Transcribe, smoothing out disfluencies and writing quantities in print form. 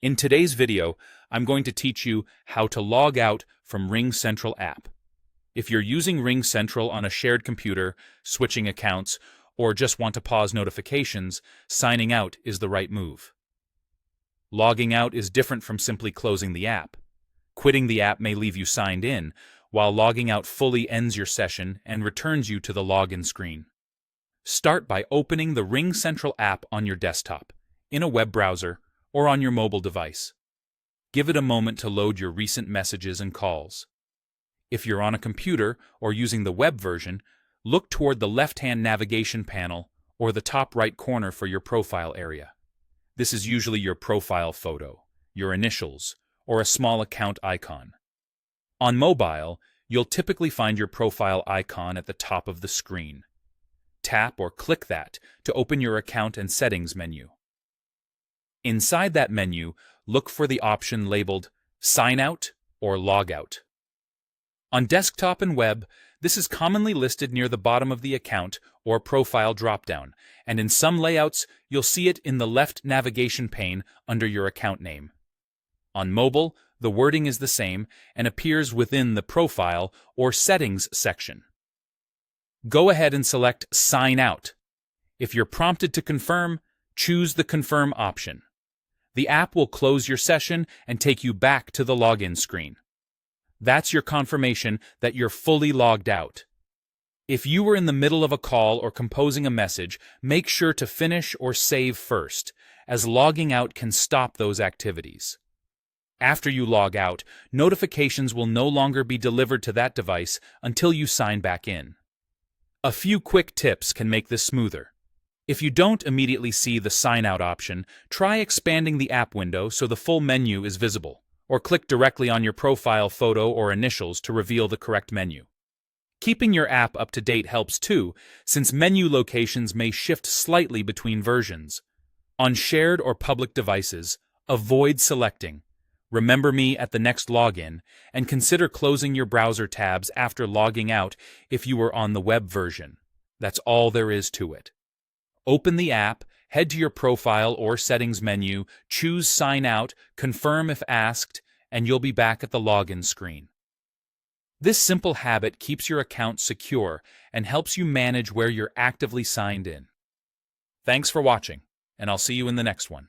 In today's video, I'm going to teach you how to log out from Ringcentral App. If you're using Ringcentral on a shared computer, switching accounts, or just want to pause notifications, signing out is the right move. Logging out is different from simply closing the app. Quitting the app may leave you signed in, while logging out fully ends your session and returns you to the login screen. Start by opening the Ringcentral app on your desktop, in a web browser, or on your mobile device. Give it a moment to load your recent messages and calls. If you're on a computer or using the web version, look toward the left-hand navigation panel or the top right corner for your profile area. This is usually your profile photo, your initials, or a small account icon. On mobile, you'll typically find your profile icon at the top of the screen. Tap or click that to open your account and settings menu. Inside that menu, look for the option labeled Sign Out or Log Out. On desktop and web, this is commonly listed near the bottom of the account or profile dropdown, and in some layouts, you'll see it in the left navigation pane under your account name. On mobile, the wording is the same and appears within the Profile or Settings section. Go ahead and select Sign Out. If you're prompted to confirm, choose the Confirm option. The app will close your session and take you back to the login screen. That's your confirmation that you're fully logged out. If you were in the middle of a call or composing a message, make sure to finish or save first, as logging out can stop those activities. After you log out, notifications will no longer be delivered to that device until you sign back in. A few quick tips can make this smoother. If you don't immediately see the Sign Out option, try expanding the app window so the full menu is visible, or click directly on your profile photo or initials to reveal the correct menu. Keeping your app up to date helps too, since menu locations may shift slightly between versions. On shared or public devices, avoid selecting Remember Me at the next login, and consider closing your browser tabs after logging out if you were on the web version. That's all there is to it. Open the app, head to your profile or settings menu, choose Sign Out, confirm if asked, and you'll be back at the login screen. This simple habit keeps your account secure and helps you manage where you're actively signed in. Thanks for watching, and I'll see you in the next one.